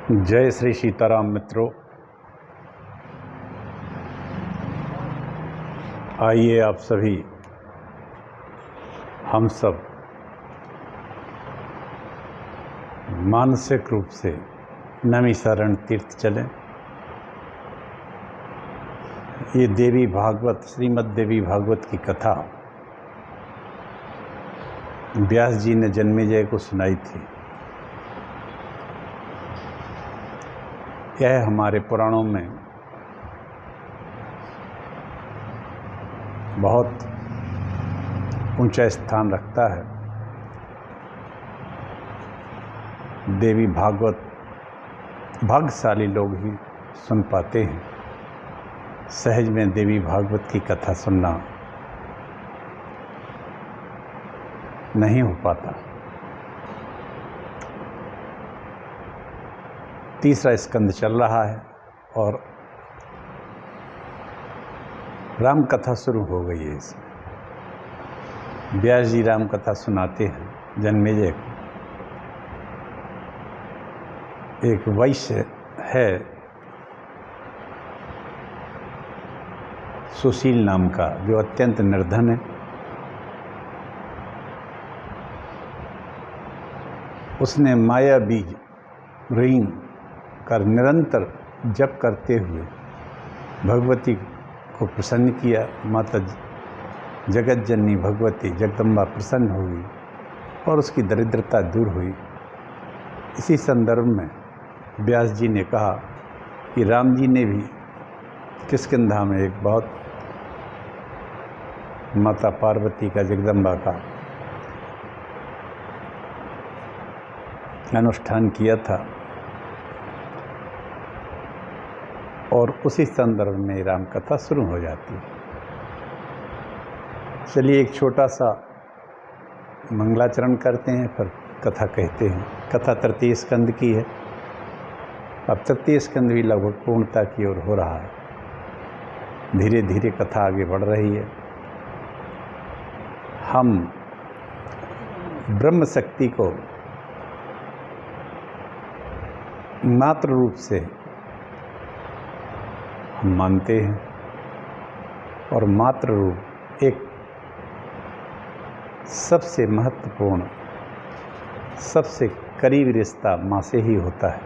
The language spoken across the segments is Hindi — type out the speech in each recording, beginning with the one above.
जय श्री सीताराम मित्रों, आइए आप सभी हम सब मानसिक रूप से नैमिषारण्य तीर्थ चलें। ये देवी भागवत श्रीमद् देवी भागवत की कथा व्यास जी ने जन्मेजय को सुनाई थी। यह हमारे पुराणों में बहुत ऊंचा स्थान रखता है। देवी भागवत भाग्यशाली लोग ही सुन पाते हैं। सहज में देवी भागवत की कथा सुनना नहीं हो पाता। तीसरा स्कंद चल रहा है और राम कथा शुरू हो गई है। इसमें व्यास जी राम कथा सुनाते हैं जन्मेजय को। एक वैश्य है सुशील नाम का, जो अत्यंत निर्धन है। उसने माया बीज ह्रीं कर निरंतर जप करते हुए भगवती को प्रसन्न किया। माता जगत जननी भगवती जगदम्बा प्रसन्न हुई और उसकी दरिद्रता दूर हुई। इसी संदर्भ में व्यास जी ने कहा कि राम जी ने भी किष्किंधा में एक बहुत माता पार्वती का जगदम्बा का अनुष्ठान किया था और उसी संदर्भ में राम कथा शुरू हो जाती है। चलिए एक छोटा सा मंगलाचरण करते हैं, फिर कथा कहते हैं। कथा तृतीय स्कंद की है। अब तृतीय स्कंद भी लगभग पूर्णता की ओर हो रहा है। धीरे धीरे कथा आगे बढ़ रही है। हम ब्रह्म शक्ति को मात्र रूप से हम मानते हैं और मात्र रूप एक सबसे महत्वपूर्ण, सबसे करीबी रिश्ता माँ से ही होता है।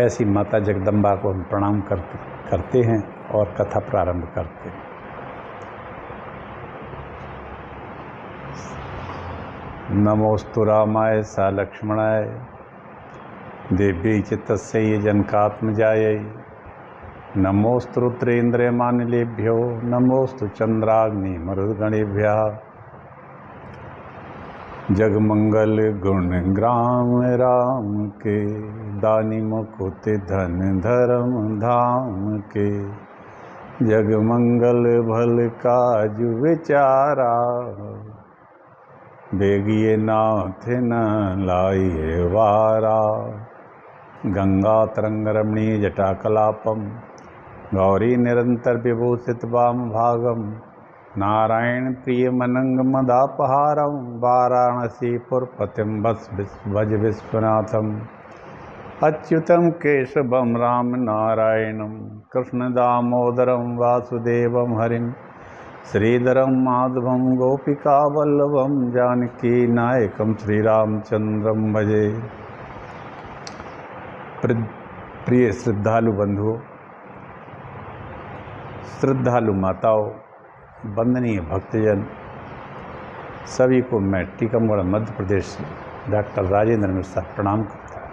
ऐसी माता जगदम्बा को हम प्रणाम करते हैं और कथा प्रारंभ करते हैं। नमोस्तु रामाय सा लक्ष्मणाय देवी चित्तस्यै जनकात्मजायै नमोस्तु रुद्रेन्द्रमानिलेभ्यो नमोस्तु चंद्राग्नि मरुद्गणेभ्यः। जगमंगल गुण ग्राम राम के दानी मुकुट धन धर्म धाम के। जगमंगल भल काजु विचारा बेगिए नाथ न लाइए वारा। गंगा तरंग रमणीय जटाकलापम गौरी निरंतर विभूषित वाम भागम। नारायण प्रिय मनंग मदापहारम वाराणसी पुरपतिम भज विश्वनाथम। अच्युतम केशवम राम नारायणम कृष्ण दामोदरम वासुदेवम हरिम। श्रीधरम माधवम गोपिका वल्लभम जानकी नायकम श्रीरामचंद्रम भजे। प्रिय श्रद्धालु बंधुओं, श्रद्धालु माताओं, वंदनीय भक्तजन, सभी को मैं टीकमगढ़ मध्य प्रदेश से डॉक्टर राजेंद्र मिश्रा प्रणाम करता हूँ।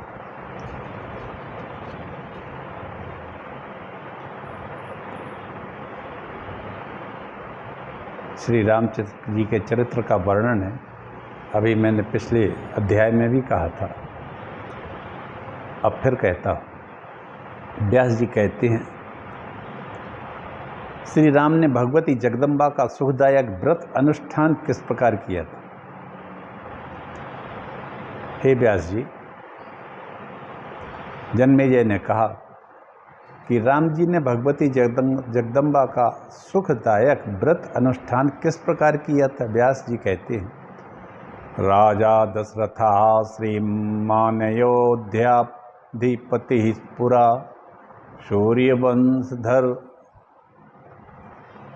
श्री रामचंद्र जी के चरित्र का वर्णन है। अभी मैंने पिछले अध्याय में भी कहा था, अब फिर कहता हूँ। व्यास जी कहते हैं, श्री राम ने भगवती जगदम्बा का सुखदायक व्रत अनुष्ठान किस प्रकार किया था। हे व्यास जी, जन्मेजय ने कहा कि राम जी ने भगवती जगदम्बा का सुखदायक व्रत अनुष्ठान किस प्रकार किया था। व्यास जी कहते हैं, राजा दशरथा श्रीमानयोध्याधिपतिः पुरा सूर्यवंशधर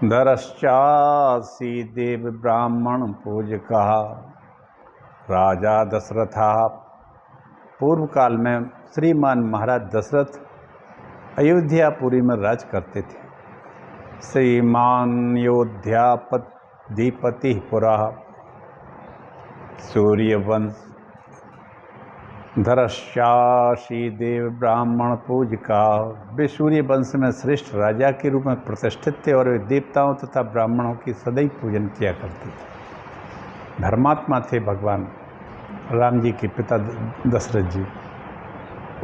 धरश्चासी देव ब्राह्मण पूजकः। राजा दशरथा, पूर्व काल में श्रीमान महाराज दशरथ अयोध्यापुरी में राज करते थे। श्रीमान योध्याधिपति पुरा सूर्यवंश धरश्चासी देव ब्राह्मण पूजका। वे सूर्य वंश में श्रेष्ठ राजा के रूप में प्रतिष्ठित थे और वे देवताओं तथा ब्राह्मणों की सदैव पूजन किया करते थे। धर्मात्मा थे भगवान राम जी के पिता दशरथ जी।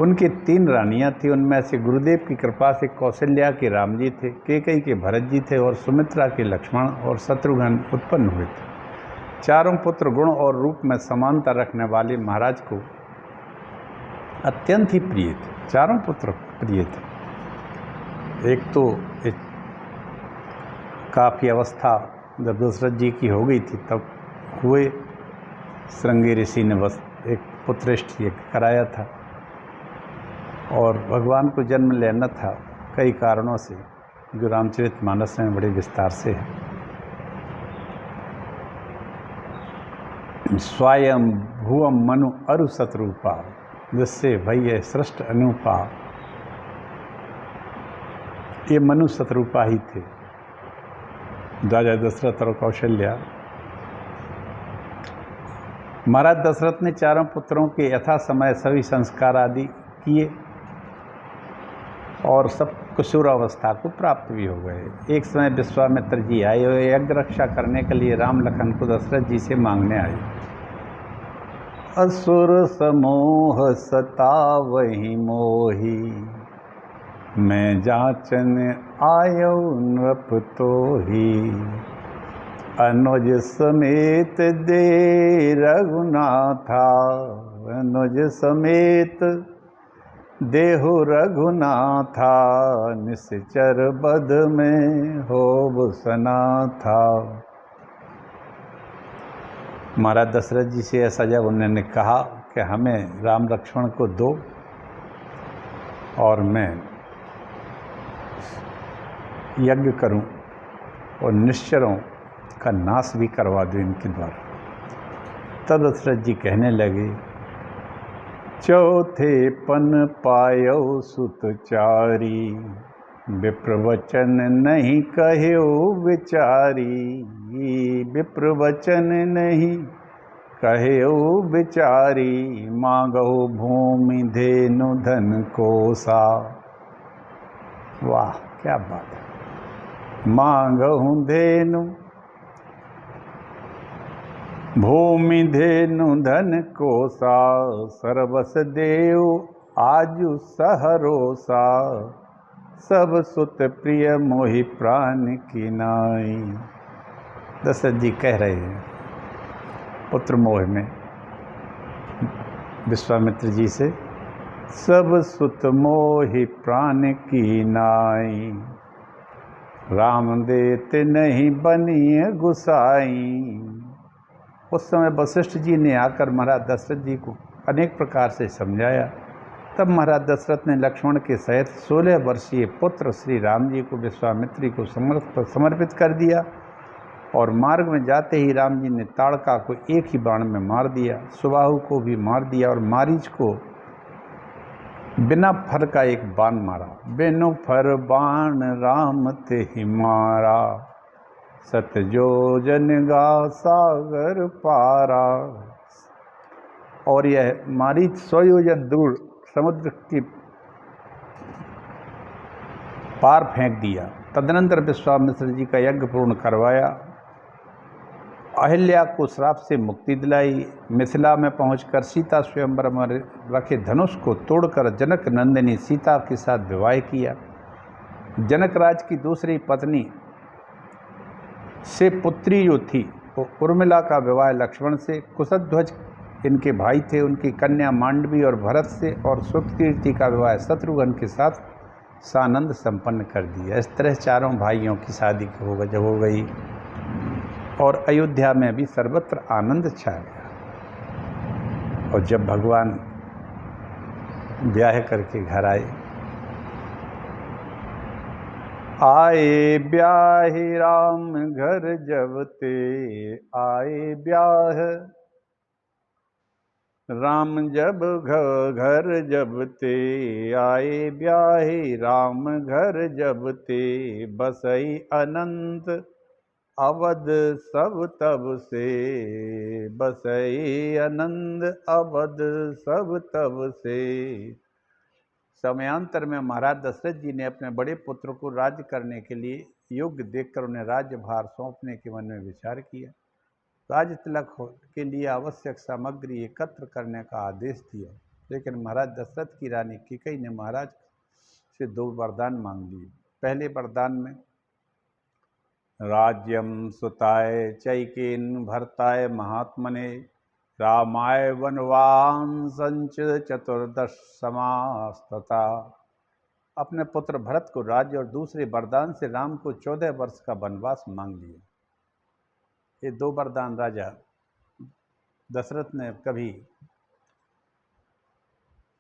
उनकी 3 रानियां थी, उनमें से गुरुदेव की कृपा से कौशल्या के राम जी थे, कैकेयी के भरत जी थे और सुमित्रा के लक्ष्मण और शत्रुघ्न उत्पन्न हुए थे। चारों पुत्र गुण और रूप में समानता रखने वाले महाराज को अत्यंत ही प्रिय थे। चारों पुत्र प्रिय थे। एक तो काफ़ी अवस्था जब दशरथ जी की हो गई थी तब हुए श्रृंगी ऋषि ने बस एक पुत्रेष्ठ कराया था और भगवान को जन्म लेना था कई कारणों से, जो रामचरितमानस में बड़े विस्तार से है। स्वयं भुवम मनु अरु शत्रुपा, जिससे भय सृष्ट अनुपा। ये मनु शत्रुपा ही थे, राजा दशरथ और कौशल्या। महाराज दशरथ ने चारों पुत्रों के यथा समय सभी संस्कार आदि किए और सब किशोरावस्था को प्राप्त भी हो गए। एक समय विश्वामित्र जी आए और यज्ञ रक्षा करने के लिए राम लखन को दशरथ जी से मांगने आए। असुर समोह सतावहि मोहि, मैं जाचन आयो नृप तोहि। अनुज समेत दे रघुनाथा, अनुज समेत देहु रघुनाथा। निश्चर बध में होब सनाथा। महाराज दशरथ जी से ऐसा जब उन्होंने कहा कि हमें राम लक्ष्मण को दो और मैं यज्ञ करूं और निश्चरों का नाश भी करवा दूं इनके द्वारा, तब दशरथ जी कहने लगे, चौथे पन पायो सुत चारी, विप्रवचन नहीं कहो विचारी। विप्रवचन नहीं कहो विचारी, मांगो भूमि धेनु धन कोसा। वाह क्या बात है। मांगो धेनु भूमि धेनु धन कोसा, सर्वस देव आजु सहरोसा। सब सुत प्रिय मोहि प्राण की नाई। दशरथ जी कह रहे हैं पुत्र मोह में विश्वामित्र जी से, सब सुत मोहि प्राण की नाई। राम देत नहीं बनिए गुसाई। उस समय वशिष्ठ जी ने आकर महाराज दशरथ जी को अनेक प्रकार से समझाया। तब महाराज दशरथ ने लक्ष्मण के सहित 16 वर्षीय पुत्र श्री राम जी को विश्वामित्री को समर्पित कर दिया और मार्ग में जाते ही राम जी ने ताड़का को एक ही बाण में मार दिया, सुबाहु को भी मार दिया और मारीच को बिना फर का एक बाण मारा। बिनु फर बाण राम ते ही मारा, सतजोजन गा सागर पारा। और यह मारीच 100 योजन दूर समुद्र के पार फेंक दिया। तदनंतर विश्वामित्र जी का यज्ञ पूर्ण करवाया, अहिल्या को श्राप से मुक्ति दिलाई। मिथिला में पहुंचकर सीता स्वयंवर में रखे धनुष को तोड़कर जनक नंदिनी सीता के साथ विवाह किया। जनकराज की दूसरी पत्नी से पुत्री जो थी वो उर्मिला का विवाह लक्ष्मण से, कुशध्वज इनके भाई थे, उनकी कन्या मांडवी और भरत से, और सुकृति का विवाह शत्रुघ्न के साथ सानंद संपन्न कर दिया। इस तरह चारों भाइयों की शादी हो गई और अयोध्या में भी सर्वत्र आनंद छा गया। और जब भगवान ब्याह करके घर आए, आए ब्याह राम घर जब ते, आए ब्याह राम जब घर जब ते, आए ब्याहे राम घर जब ते, बसई अनंत अवध सब तब से, बसई अनंत अवध सब तब से। समयांतर में महाराज दशरथ जी ने अपने बड़े पुत्र को राज्य करने के लिए योग्य देखकर उन्हें राज्यभार सौंपने के मन में विचार किया। राज तिलक के लिए आवश्यक सामग्री एकत्र करने का आदेश दिया, लेकिन महाराज दशरथ की रानी कैकेयी ने महाराज से 2 वरदान मांग लिए। पहले वरदान में राज्यम सुताय चैकेन भरताय महात्मने, रामाय वनवांसंच चतुर्दश समास्तता। अपने पुत्र भरत को राज्य और दूसरे वरदान से राम को 14 वर्ष का वनवास मांग लिया। ये 2 वरदान राजा दशरथ ने कभी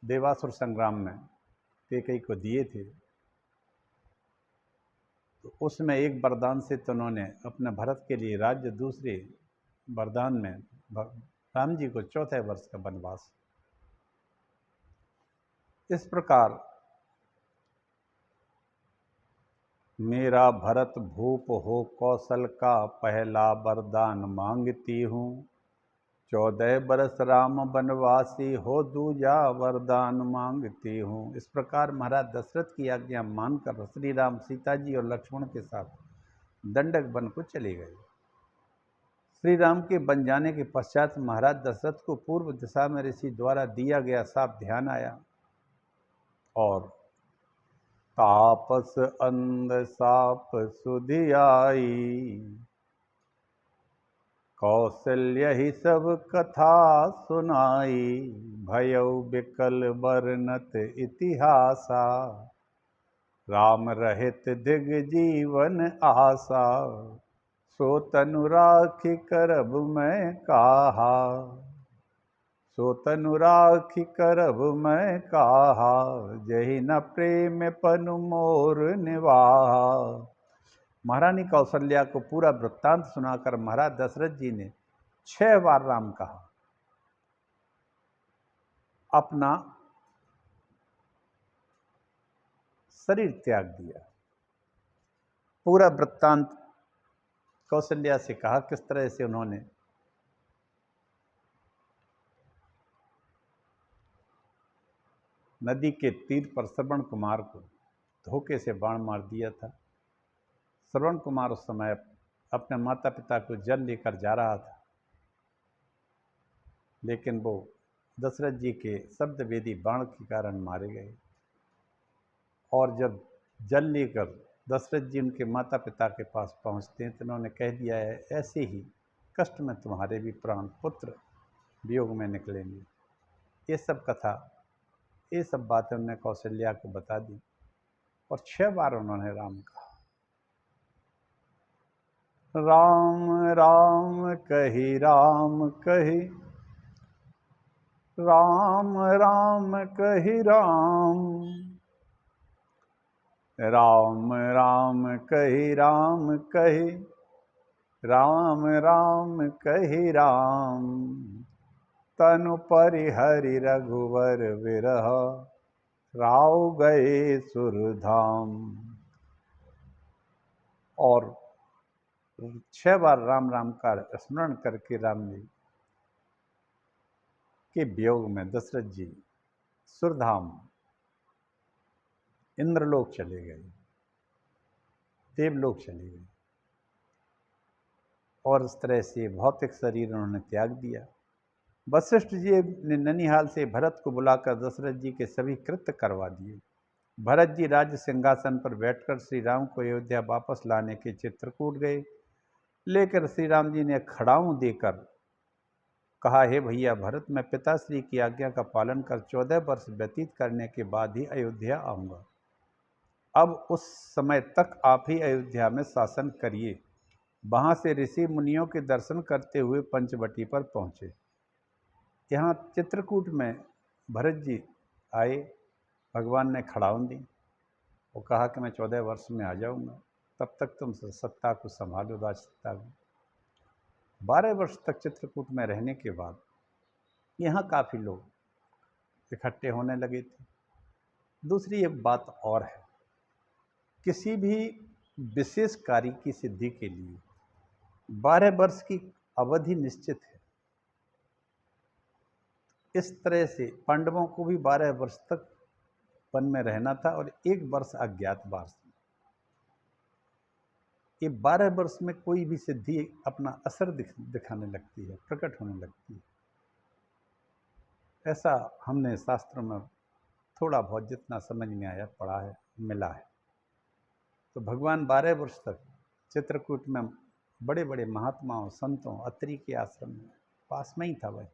देवासुर संग्राम में कैकेयी को दिए थे, तो उसमें एक वरदान से तो उन्होंने अपने भरत के लिए राज्य, दूसरे वरदान में राम जी को 14 वर्ष का वनवास। इस प्रकार मेरा भरत भूप हो कौशल का, पहला वरदान मांगती हूँ, 14 बरस राम वनवासी हो, दूजा वरदान मांगती हूँ। इस प्रकार महाराज दशरथ की आज्ञा मानकर श्री राम सीता जी और लक्ष्मण के साथ दंडक वन को चले गए। श्री राम के बन जाने के पश्चात महाराज दशरथ को पूर्व दिशा में ऋषि द्वारा दिया गया साप ध्यान आया और तापस अंध साप सुधि आई, कौशल्य ही सब कथा सुनाई, भयउ बिकल वर्णत इतिहासा, राम रहित दिग जीवन आशा, सो तनु राखी करब मैं काहा, सो तनु राखी करब मैं काहा, जहि न प्रेम पनु मोर निवाहा। महारानी कौशल्या को पूरा वृत्तांत सुनाकर महाराज दशरथ जी ने 6 बार राम कहा, अपना शरीर त्याग दिया। पूरा वृत्तांत कौशल्या से कहा किस तरह से उन्होंने नदी के तीर पर श्रवण कुमार को धोखे से बाण मार दिया था। श्रवण कुमार उस समय अपने माता पिता को जल लेकर जा रहा था, लेकिन वो दशरथ जी के शब्द वेदी बाण के कारण मारे गए। और जब जल लेकर दशरथ जी उनके माता पिता के पास पहुंचते हैं तो उन्होंने कह दिया है, ऐसे ही कष्ट में तुम्हारे भी प्राण पुत्र वियोग में निकलेंगे। ये सब कथा, ये सब बातें उन्होंने कौशल्या को बता दी और 6 बार उन्होंने राम कहा। राम राम कही राम कही, राम राम कही राम, राम राम कही राम कही, राम राम कही राम, तनु परिहरि रघुवर विरह, राव गए सुरधाम। और 6 बार राम राम का स्मरण करके राम जी के वियोग में दशरथ जी सुरधाम इंद्रलोक चले गए, देवलोक चले गए और इस तरह से भौतिक शरीर उन्होंने त्याग दिया। वशिष्ठ जी ने ननिहाल से भरत को बुलाकर दशरथ जी के सभी कृत्य करवा दिए। भरत जी राज्य सिंहासन पर बैठकर श्री राम को अयोध्या वापस लाने के चित्रकूट गए, लेकर श्री राम जी ने खड़ाऊं देकर कहा, हे भैया भरत, मैं पिताश्री की आज्ञा का पालन कर 14 वर्ष व्यतीत करने के बाद ही अयोध्या आऊँगा। अब उस समय तक आप ही अयोध्या में शासन करिए। वहाँ से ऋषि मुनियों के दर्शन करते हुए पंचवटी पर पहुँचे। यहाँ चित्रकूट में भरत जी आए, भगवान ने खड़ाउन दी, वो कहा कि मैं 14 वर्ष में आ जाऊंगा, तब तक तुम सत्ता को संभालो, राज सत्ता को। 12 वर्ष तक चित्रकूट में रहने के बाद यहाँ काफ़ी लोग इकट्ठे होने लगे थे। दूसरी एक बात और है, किसी भी विशेष कार्य की सिद्धि के लिए 12 वर्ष की अवधि निश्चित है। इस तरह से पांडवों को भी 12 वर्ष तक वन में रहना था और 1 वर्ष अज्ञातवास। ये 12 वर्ष में कोई भी सिद्धि अपना असर दिखाने लगती है, प्रकट होने लगती है। ऐसा हमने शास्त्रों में थोड़ा बहुत जितना समझ में आया, पढ़ा है, मिला है। तो भगवान 12 वर्ष तक चित्रकूट में बड़े बड़े महात्माओं, संतों, अत्रि के आश्रम में पास में ही था वह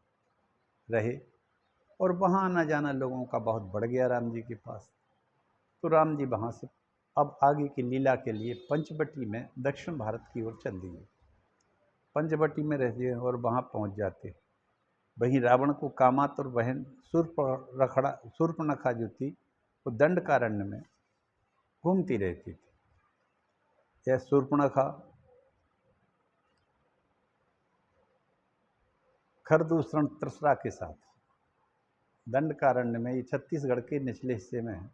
रहे, और वहाँ आना जाना लोगों का बहुत बढ़ गया राम जी के पास। तो राम जी वहाँ से अब आगे की लीला के लिए पंचवटी में दक्षिण भारत की ओर चल दिए। पंचवटी में रहते हैं और वहाँ पहुँच जाते। वहीं रावण को कामातुर बहन शूर्पणखा जो थी, वो दंडकारण्य में घूमती रहती थी। यह शूर्पणखा खरदूषण तृष्णा के साथ दंडकारण्य में, ये छत्तीसगढ़ के निचले हिस्से में है।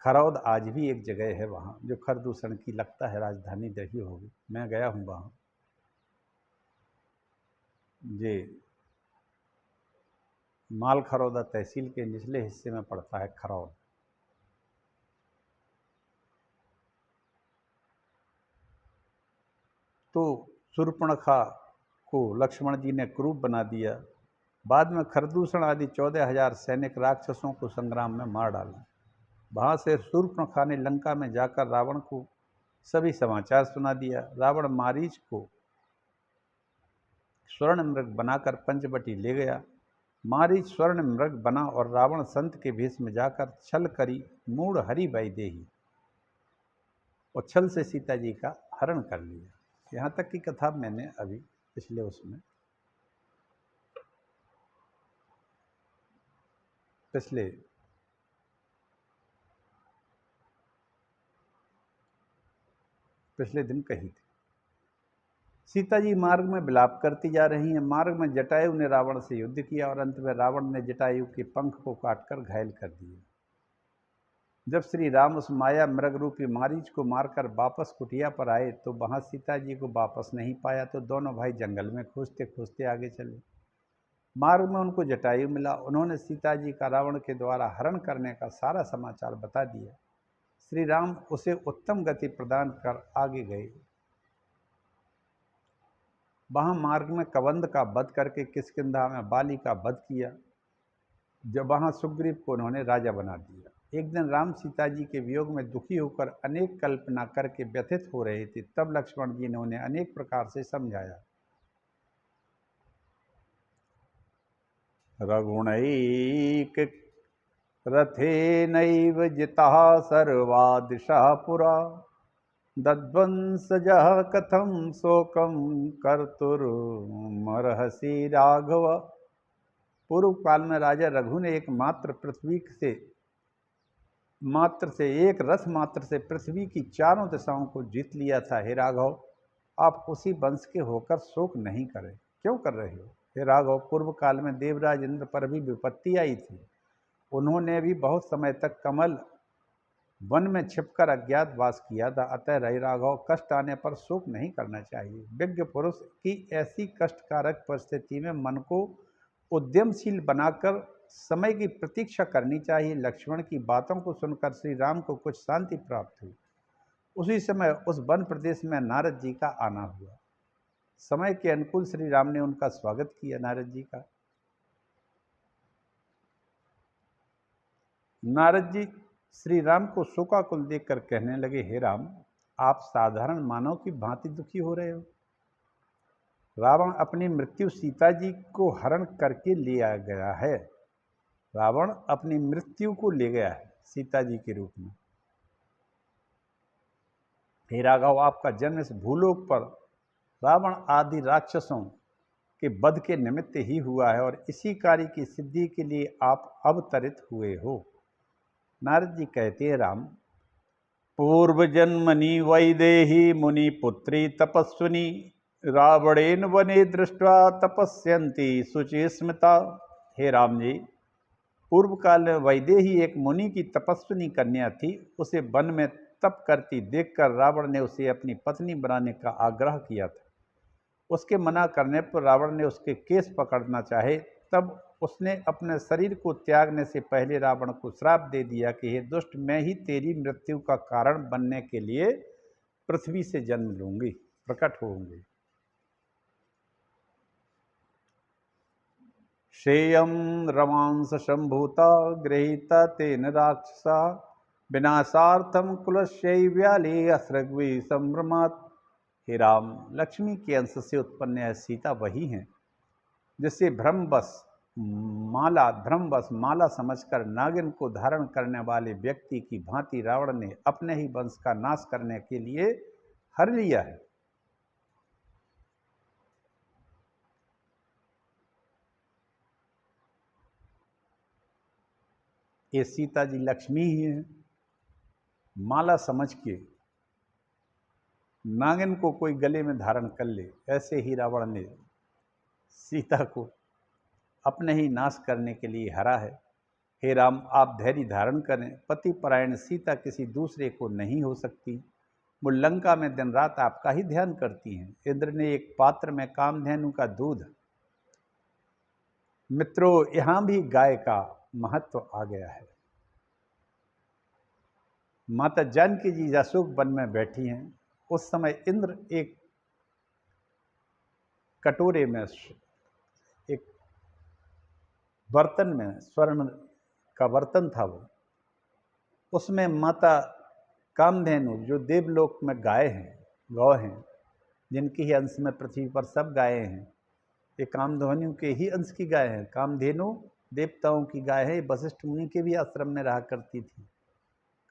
खरौद आज भी एक जगह है वहाँ, जो खरदूषण की लगता है राजधानी रही होगी। मैं गया हूँ वहाँ। ये माल खरौदा तहसील के निचले हिस्से में पड़ता है खरौद। तो शूर्पणखा को लक्ष्मण जी ने क्रूप बना दिया। बाद में खरदूषण आदि 14,000 सैनिक राक्षसों को संग्राम में मार डाला। वहाँ से शूर्पणखा ने लंका में जाकर रावण को सभी समाचार सुना दिया। रावण मारीच को स्वर्ण मृग बनाकर पंचवटी ले गया। मारीच स्वर्ण मृग बना और रावण संत के भेष में जाकर छल करी मूढ़ हरि वैदेही, और छल से सीता जी का हरण कर लिया। यहाँ तक की कथा मैंने अभी पिछले पिछले दिन कही थी। सीता जी मार्ग में विलाप करती जा रही हैं। मार्ग में जटायु ने रावण से युद्ध किया और अंत में रावण ने जटायु के पंख को काटकर घायल कर दिया। जब श्री राम उस माया मृग रूपी मारीच को मारकर वापस कुटिया पर आए तो वहां सीता जी को वापस नहीं पाया। तो दोनों भाई जंगल में खोजते खोजते आगे चले। मार्ग में उनको जटायु मिला। उन्होंने सीता जी का रावण के द्वारा हरण करने का सारा समाचार बता दिया। श्री राम उसे उत्तम गति प्रदान कर आगे गए। वहाँ मार्ग में कबंध का वध करके किष्किंधा में बाली का वध किया। जब वहाँ सुग्रीव को उन्होंने राजा बना दिया। एक दिन राम सीता जी के वियोग में दुखी होकर अनेक कल्पना करके व्यथित हो रहे थे। तब लक्ष्मण जी ने उन्हें अनेक प्रकार से समझाया। रघुणैक रथेनैव जितः सर्वा दिशा पुरा, दद्वंसजः कथं शोकं कर्तुर्मर्हसि राघव। पूर्व काल में राजा रघु ने एक एक रथ मात्र से पृथ्वी की चारों दिशाओं को जीत लिया था। हे राघव, आप उसी वंश के होकर शोक नहीं करें। क्यों कर रहे हो? हे राघव, पूर्व काल में देवराज इंद्र पर भी विपत्ति आई थी। उन्होंने भी बहुत समय तक कमल वन में छिपकर अज्ञात वास किया था। अतः हे राघव, कष्ट आने पर शोक नहीं करना चाहिए। विज्ञ पुरुष की ऐसी कष्टकारक परिस्थिति में मन को उद्यमशील बनाकर समय की प्रतीक्षा करनी चाहिए। लक्ष्मण की बातों को सुनकर श्री राम को कुछ शांति प्राप्त हुई। उसी समय उस वन प्रदेश में नारद जी का आना हुआ। समय के अनुकूल श्री राम ने उनका स्वागत किया। नारद जी का नारद जी श्री राम को शोकाकुल देखकर कहने लगे, हे राम, आप साधारण मानव की भांति दुखी हो रहे हो। रावण अपनी मृत्यु सीता जी को हरण करके ले गया है। रावण अपनी मृत्यु को ले गया है सीता जी के रूप में। हे राघव, आपका जन्म इस भूलोक पर रावण आदि राक्षसों के वध के निमित्त ही हुआ है और इसी कार्य की सिद्धि के लिए आप अवतरित हुए हो। नारद जी कहते हैं, राम, पूर्व जन्मनि वैदेही मुनि पुत्री तपस्विनी रावणेन वने दृष्ट्वा तपस्यन्ति शुचि स्मृता। हे राम जी, पूर्व काल में वैदेही एक मुनि की तपस्विनी कन्या थी। उसे वन में तप करती देखकर रावण ने उसे अपनी पत्नी बनाने का आग्रह किया था। उसके मना करने पर रावण ने उसके केस पकड़ना चाहे, तब उसने अपने शरीर को त्यागने से पहले रावण को श्राप दे दिया कि हे दुष्ट, मैं ही तेरी मृत्यु का कारण बनने के लिए पृथ्वी से जन्म लूंगी, प्रकट होंगी। श्रेयं रमांस संभूता गृहीता तेन राक्षसा विनाशार्थम कुलशैव्याले असृग्वी संभ्रमात्। हे राम, लक्ष्मी के अंश से उत्पन्न है सीता वही हैं जिससे भ्रमवश माला समझकर नागिन को धारण करने वाले व्यक्ति की भांति रावण ने अपने ही वंश का नाश करने के लिए हर लिया है। ये सीता जी लक्ष्मी ही है। माला समझ के नागिन को कोई गले में धारण कर ले, ऐसे ही रावण ने सीता को अपने ही नाश करने के लिए हरा है। हे राम, आप धैर्य धारण करें। पतिपरायण सीता किसी दूसरे को नहीं हो सकती। वो लंका में दिन रात आपका ही ध्यान करती हैं। इंद्र ने एक पात्र में कामधेनु का दूध। मित्रों, यहाँ भी गाय का महत्व आ गया है। माता जानकी जी अशोक वन में बैठी हैं। उस समय इंद्र एक कटोरे में, एक बर्तन में, स्वर्ण का बर्तन था वो, उसमें माता कामधेनु, जो देवलोक में गाय हैं, गौ हैं, जिनके ही अंश में पृथ्वी पर सब गायें हैं, ये कामधेनु के ही अंश की गाय हैं। कामधेनु देवताओं की गाय है। वशिष्ठ मुनि के भी आश्रम में रहा करती थी।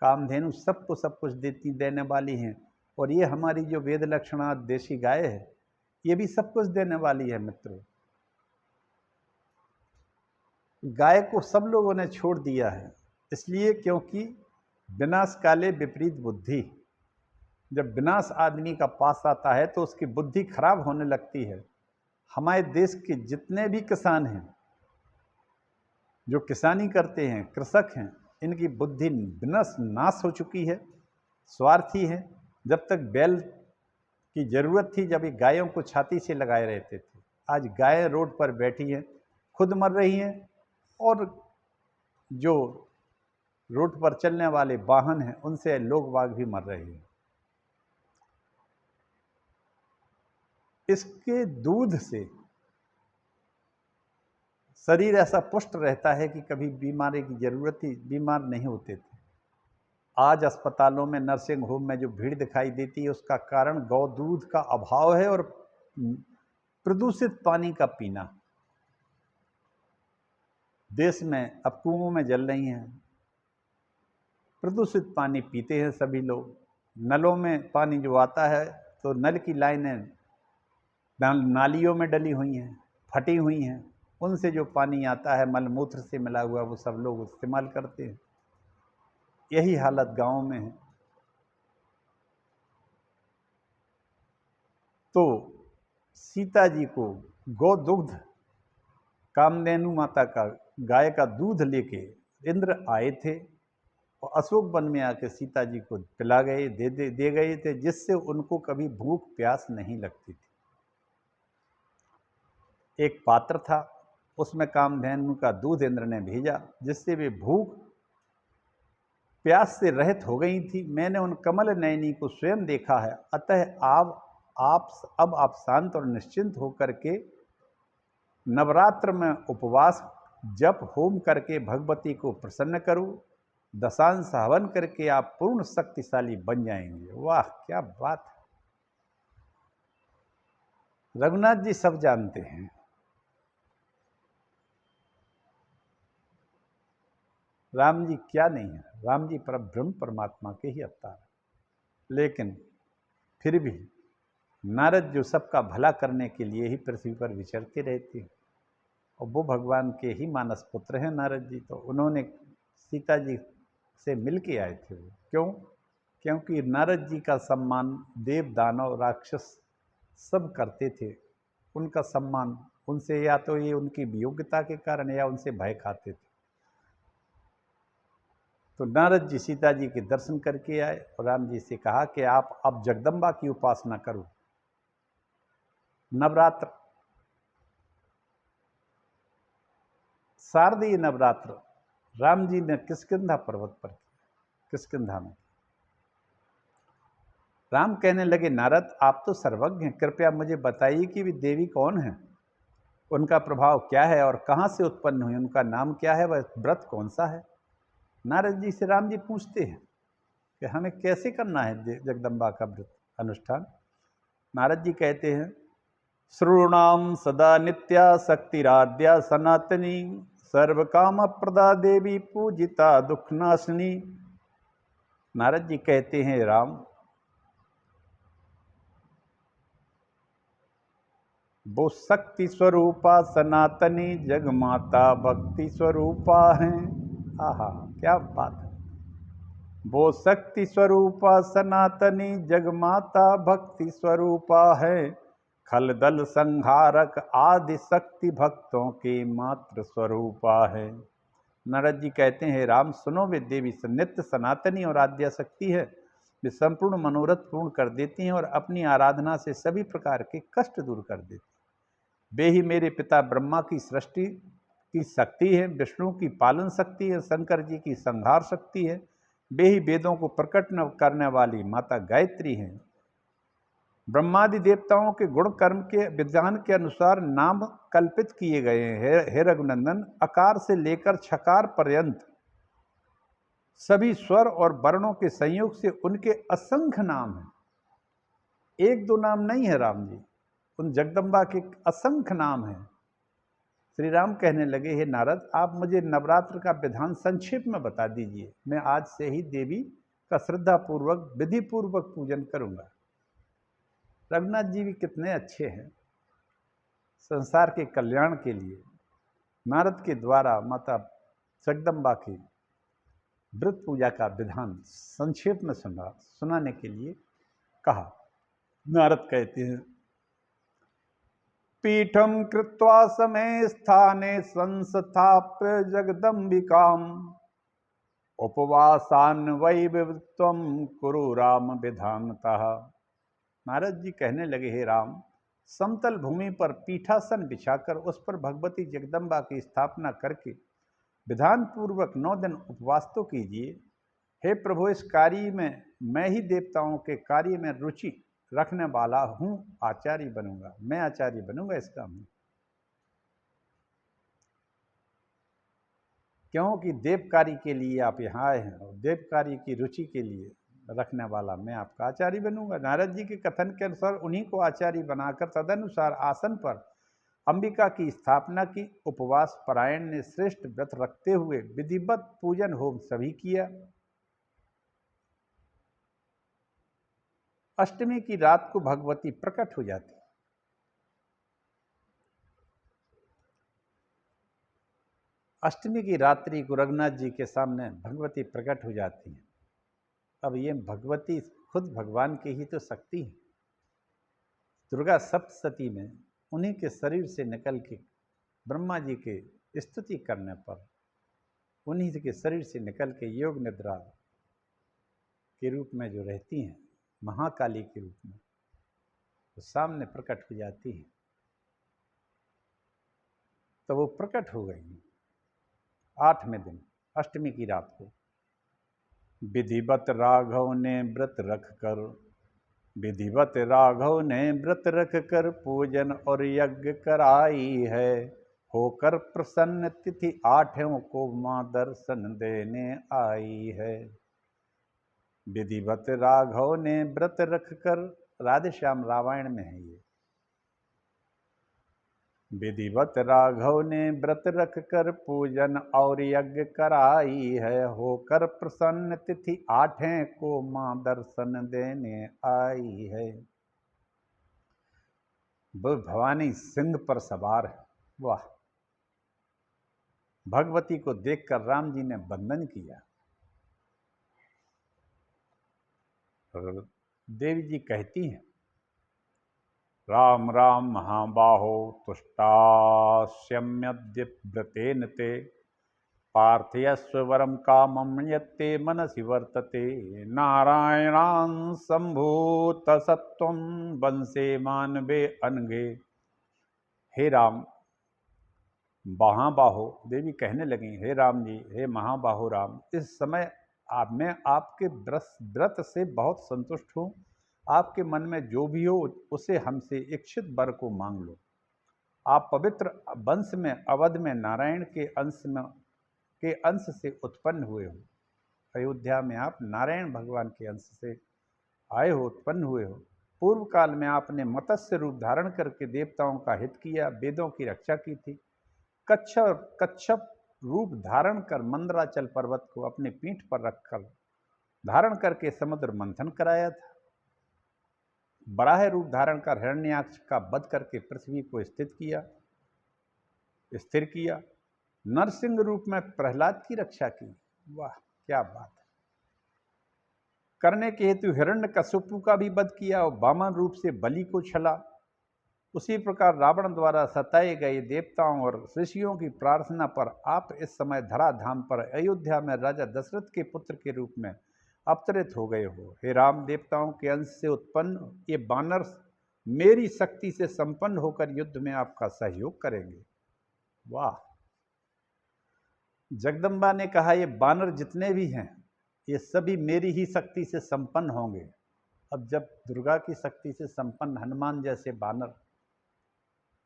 कामधेनु सबको सब कुछ देने वाली हैं। और ये हमारी जो वेद लक्षणा देशी गाय है, ये भी सब कुछ देने वाली है। मित्रों, गाय को सब लोगों ने छोड़ दिया है, इसलिए क्योंकि विनाश काले विपरीत बुद्धि। जब विनाश आदमी का पास आता है तो उसकी बुद्धि खराब होने लगती है। हमारे देश के जितने भी किसान हैं, जो किसानी करते हैं, कृषक हैं, इनकी बुद्धि विनाश नाश हो चुकी है। स्वार्थी है। जब तक बैल की जरूरत थी, जब ये गायों को छाती से लगाए रहते थे, आज गायें रोड पर बैठी हैं, खुद मर रही हैं, और जो रोड पर चलने वाले वाहन हैं उनसे लोग बाग भी मर रहे हैं। इसके दूध से शरीर ऐसा पुष्ट रहता है कि कभी बीमारी की जरूरत ही, बीमार नहीं होते थे। आज अस्पतालों में, नर्सिंग होम में जो भीड़ दिखाई देती है, उसका कारण गौ दूध का अभाव है और प्रदूषित पानी का पीना। देश में अब कुओं में जल रही हैं, प्रदूषित पानी पीते हैं सभी लोग। नलों में पानी जो आता है तो नल की लाइनें नालियों में डली हुई हैं, फटी हुई हैं। उनसे जो पानी आता है मलमूत्र से मिला हुआ, वो सब लोग इस्तेमाल करते हैं। यही हालत गाँव में है। तो सीता जी को गौ दुग्ध, कामधेनु माता का गाय का दूध लेके इंद्र आए थे और अशोक वन में आके सीता जी को पिला गए, दे गए थे, जिससे उनको कभी भूख प्यास नहीं लगती थी। एक पात्र था, उसमें कामधेनु का दूध इंद्र ने भेजा, जिससे वे भूख प्यास से रहित हो गई थी। मैंने उन कमल नयनी को स्वयं देखा है। अतः अब आप शांत और निश्चिंत होकर के नवरात्र में उपवास, जप, होम करके भगवती को प्रसन्न करो। दशांश हवन करके आप पूर्ण शक्तिशाली बन जाएंगे। वाह, क्या बात है! रघुनाथ जी सब जानते हैं। राम जी क्या नहीं है, राम जी परब्रह्म परमात्मा के ही अवतार। लेकिन फिर भी नारद जो सबका भला करने के लिए ही पृथ्वी पर विचरते रहते हैं, और वो भगवान के ही मानस पुत्र हैं नारद जी। तो उन्होंने सीता जी से मिल के आए थे वो। क्यों? क्योंकि नारद जी का सम्मान देव दानव राक्षस सब करते थे। उनका सम्मान उनसे या तो ये उनकी वियोग्यता के कारण या उनसे भय खाते थे। तो नारद जी सीता जी के दर्शन करके आए और राम जी से कहा कि आप अब जगदम्बा की उपासना करो। नवरात्र, शारदीय नवरात्र राम जी ने किष्किंधा पर्वत पर किया, किष्किंधा में। राम कहने लगे, नारद आप तो सर्वज्ञ हैं, कृपया मुझे बताइए कि वे देवी कौन है, उनका प्रभाव क्या है और कहाँ से उत्पन्न हुई, उनका नाम क्या है, वह व्रत कौन सा है। नारद जी से राम जी पूछते हैं कि हमें कैसे करना है जगदम्बा का व्रत अनुष्ठान। नारद जी कहते हैं, श्रूणाम सदा नित्या शक्तिराद्या सनातनी सर्व काम प्रदा देवी पूजिता दुखनाशिनी। नारद जी कहते हैं, राम वो शक्ति स्वरूपा सनातनी जगमाता भक्ति स्वरूपा हैं। आहा, क्या बात है। वो शक्ति स्वरूपा सनातनी जगमाता भक्ति स्वरूपा है, खलदल संहारक आदि शक्ति भक्तों के मात्र स्वरूपा है। नारद जी कहते हैं, राम सुनो, वे देवी नित्य सनातनी और आद्या शक्ति है। वे संपूर्ण मनोरथ पूर्ण कर देती हैं और अपनी आराधना से सभी प्रकार के कष्ट दूर कर देती हैं। वे ही मेरे पिता ब्रह्मा की सृष्टि की शक्ति है, विष्णु की पालन शक्ति है, शंकर जी की संहार शक्ति है। वे ही वेदों को प्रकट करने वाली माता गायत्री हैं। ब्रह्मादि देवताओं के गुण कर्म के विधान के अनुसार नाम कल्पित किए गए हैं। हे रघुनंदन, अकार से लेकर छकार पर्यंत सभी स्वर और वर्णों के संयोग से उनके असंख्य नाम हैं। एक दो नाम नहीं है राम जी, उन जगदम्बा के असंख्य नाम हैं। श्री राम कहने लगे, हे नारद, आप मुझे नवरात्र का विधान संक्षेप में बता दीजिए। मैं आज से ही देवी का श्रद्धापूर्वक विधि पूर्वक पूजन करूंगा। रघुनाथ जी भी कितने अच्छे हैं। संसार के कल्याण के लिए नारद के द्वारा माता जगदम्बा की व्रत पूजा का विधान संक्षेप में सुनाने के लिए कहा। नारद कहते हैं, पीठम कृत्वा समय स्थाने संस्थाप्य जगदम्बिकाम उपवासान वै विवत्वम कुरु राम विधानतः। नारद जी कहने लगे, हे राम, समतल भूमि पर पीठासन बिछाकर उस पर भगवती जगदम्बा की स्थापना करके विधान पूर्वक 9 दिन उपवास तो कीजिए। हे प्रभु, इस कार्य में मैं ही देवताओं के कार्य में रुचि रखने वाला हूँ, आचार्य बनूंगा, मैं आचार्य बनूंगा इस काम में। क्योंकि देव कार्य के लिए आप यहाँ आए हैं और देव कार्य की रुचि के लिए रखने वाला मैं आपका आचार्य बनूंगा। नारद जी के कथन के अनुसार उन्हीं को आचार्य बनाकर तदनुसार आसन पर अंबिका की स्थापना की। उपवास परायण ने श्रेष्ठ व्रत रखते हुए विधिवत पूजन होम सभी किया। अष्टमी की रात को भगवती प्रकट हो जाती। अष्टमी की रात्रि को रघुनाथ जी के सामने भगवती प्रकट हो जाती हैं। अब ये भगवती खुद भगवान की ही तो शक्ति है। दुर्गा सप्तशती में उन्हीं के शरीर से निकल के ब्रह्मा जी के स्तुति करने पर उन्हीं के शरीर से निकल के योग निद्रा के रूप में जो रहती हैं, महाकाली के रूप में, तो सामने प्रकट हो जाती हैं। तो वो प्रकट हो गई 8वें दिन अष्टमी की रात को। विधिवत राघव ने व्रत रख कर, विधिवत राघव ने व्रत रख कर पूजन और यज्ञ कराई है। होकर प्रसन्न तिथि 8वें को मां दर्शन देने आई है। विधिवत राघव ने व्रत रख कर, राधे श्याम रामायण में है ये। विधिवत राघव ने व्रत रख कर पूजन और यज्ञ कराई है। होकर प्रसन्न तिथि 8वें को मां दर्शन देने आई है। वो भवानी सिंह पर सवार है। वाह! भगवती को देखकर राम जी ने वंदन किया और देवी जी कहती हैं, राम राम महाबाहो तुष्टास्यम्यद्य व्रतेन ते पार्थयस्व वरम कामं यत्ते मनसि वर्तते नारायणान् सम्भूत सत्वं वंशे मानवे अनघे। हे राम महाबाहो, देवी कहने लगी, हे राम जी, हे महाबाहो राम, इस समय मैं आपके व्रत से बहुत संतुष्ट हूँ। आपके मन में जो भी हो उसे हमसे इच्छित वर को मांग लो। आप पवित्र वंश में अवध में नारायण के अंश से उत्पन्न हुए हो। अयोध्या में आप नारायण भगवान के अंश से आए हो, उत्पन्न हुए हो। पूर्व काल में आपने मत्स्य रूप धारण करके देवताओं का हित किया, वेदों की रक्षा की थी। कच्छप रूप धारण कर मंदराचल पर्वत को अपने पीठ पर रखकर धारण करके समुद्र मंथन कराया था। बराह रूप धारण कर हिरण्याक्ष का वध करके पृथ्वी को स्थिर किया। नरसिंह रूप में प्रहलाद की रक्षा की। वाह, क्या बात है! करने के हेतु हिरण्यकशिपु का भी वध किया और वामन रूप से बलि को छला। उसी प्रकार रावण द्वारा सताए गए देवताओं और ऋषियों की प्रार्थना पर आप इस समय धराधाम पर अयोध्या में राजा दशरथ के पुत्र के रूप में अवतरित हो गए हो। हे राम, देवताओं के अंश से उत्पन्न ये बानर मेरी शक्ति से संपन्न होकर युद्ध में आपका सहयोग करेंगे। वाह! जगदम्बा ने कहा, ये बानर जितने भी हैं ये सभी मेरी ही शक्ति से संपन्न होंगे। अब जब दुर्गा की शक्ति से संपन्न हनुमान जैसे बानर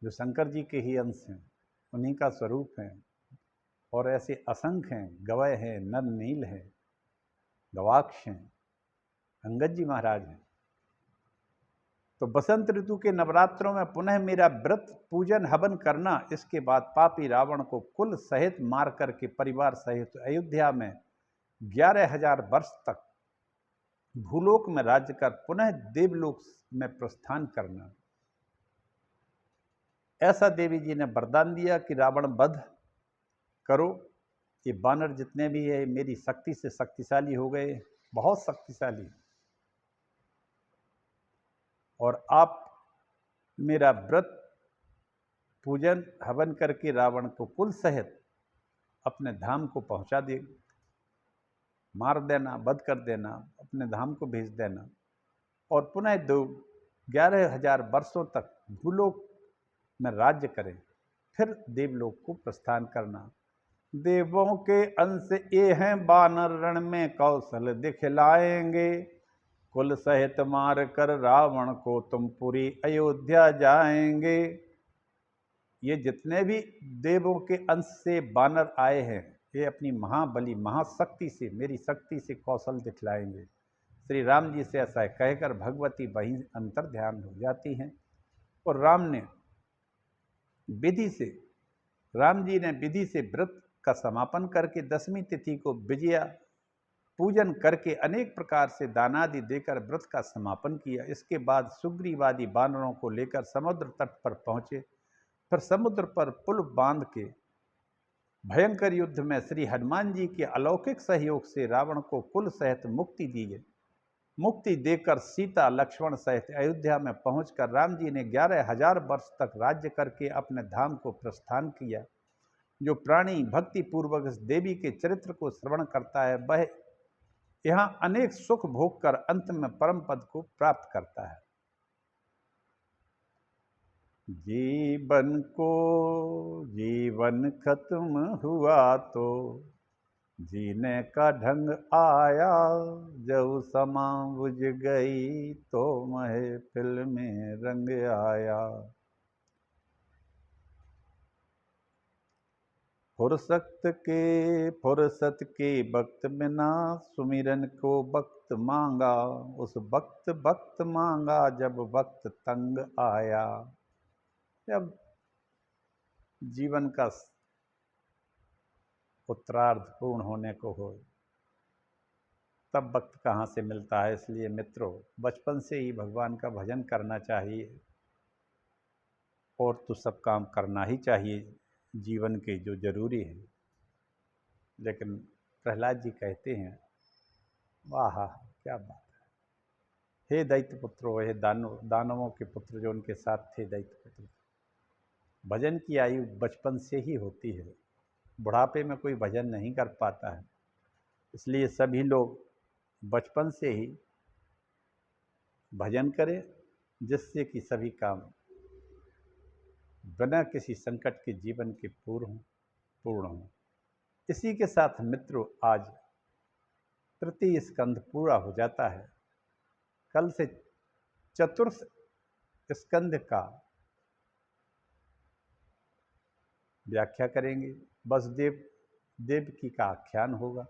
जो शंकर जी के ही अंश हैं, उन्हीं का स्वरूप हैं, और ऐसे असंख्य हैं, गवय हैं, नर नील हैं, गवाक्ष हैं, अंगद जी महाराज हैं। तो बसंत ऋतु के नवरात्रों में पुनः मेरा व्रत पूजन हवन करना, इसके बाद पापी रावण को कुल सहित मार करके परिवार सहित अयोध्या में 11,000 वर्ष तक भूलोक में राज्य कर पुनः देवलोक में प्रस्थान करना, ऐसा देवी जी ने वरदान दिया कि रावण वध करो। ये बानर जितने भी है मेरी शक्ति से शक्तिशाली हो गए, बहुत शक्तिशाली, और आप मेरा व्रत पूजन हवन करके रावण को कुल सहित अपने धाम को पहुंचा दे, मार देना, वध कर देना, अपने धाम को भेज देना, और पुनः 11,000 वर्षों तक भूलोक में राज्य करें, फिर देवलोक को प्रस्थान करना। देवों के अंश ये हैं बानर, रण में कौशल दिखलाएंगे, कुल सहित मार कर रावण को तुम पूरी अयोध्या जाएंगे। ये जितने भी देवों के अंश से बानर आए हैं, ये अपनी महाबली महाशक्ति से, मेरी शक्ति से कौशल दिखलाएंगे। श्री राम जी से ऐसा कहकर भगवती वहीं अंतर ध्यान हो जाती हैं, और राम जी ने विधि से व्रत का समापन करके 10वीं तिथि को विजया पूजन करके अनेक प्रकार से दानादि देकर व्रत का समापन किया। इसके बाद सुग्रीवादी बानरों को लेकर समुद्र तट पर पहुंचे। फिर समुद्र पर पुल बांध के भयंकर युद्ध में श्री हनुमान जी के अलौकिक सहयोग से रावण को कुल सहित मुक्ति दी गई। मुक्ति देकर सीता लक्ष्मण सहित अयोध्या में पहुंचकर राम जी ने 11,000 वर्ष तक राज्य करके अपने धाम को प्रस्थान किया। जो प्राणी भक्ति पूर्वक इस देवी के चरित्र को श्रवण करता है, वह यहाँ अनेक सुख भोग कर अंत में परम पद को प्राप्त करता है। जीवन खत्म हुआ तो जीने का ढंग आया, जब समा बुझ गई तो महफिल में रंग आया। फुर्सत के वक्त बिना सुमिरन को वक्त मांगा, उस वक्त मांगा जब वक्त तंग आया। जब जीवन का उत्तरार्ध पूर्ण होने को हो, तब वक्त कहाँ से मिलता है। इसलिए मित्रों, बचपन से ही भगवान का भजन करना चाहिए। और तो सब काम करना ही चाहिए जीवन के जो जरूरी है, लेकिन प्रहलाद जी कहते हैं, वाह क्या बात है, हे दैत्य पुत्रों, हे दानवों के पुत्र जो उनके साथ थे दैत्य पुत्र, भजन की आयु बचपन से ही होती है, बुढ़ापे में कोई भजन नहीं कर पाता है। इसलिए सभी लोग बचपन से ही भजन करें, जिससे कि सभी काम बिना किसी संकट के जीवन के पूर्ण हों। इसी के साथ मित्रों, आज तृतीय स्कंध पूरा हो जाता है। कल से चतुर्थ स्कंध का व्याख्या करेंगे, वसुदेव देवकी का आख्यान होगा।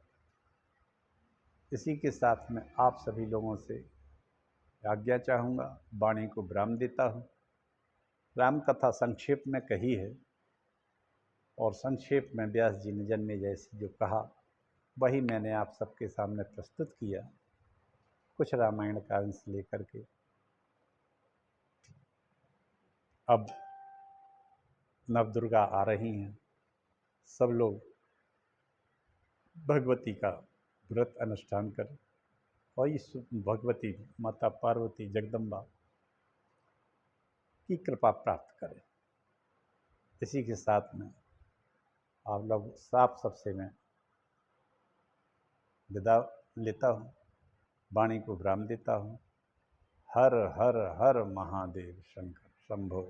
इसी के साथ में आप सभी लोगों से आज्ञा चाहूँगा, वाणी को विराम देता हूँ। राम कथा संक्षेप में कही है और संक्षेप में व्यास जी ने जन्मे जैसे जो कहा वही मैंने आप सबके सामने प्रस्तुत किया, कुछ रामायण का अंश लेकर के। अब नवदुर्गा आ रही हैं, सब लोग भगवती का व्रत अनुष्ठान करें और इस भगवती माता पार्वती जगदम्बा की कृपा प्राप्त करें। इसी के साथ में आप लोग साफ सबसे मैं विदा लेता हूँ, वाणी को विराम देता हूँ। हर हर हर महादेव शंकर शंभो।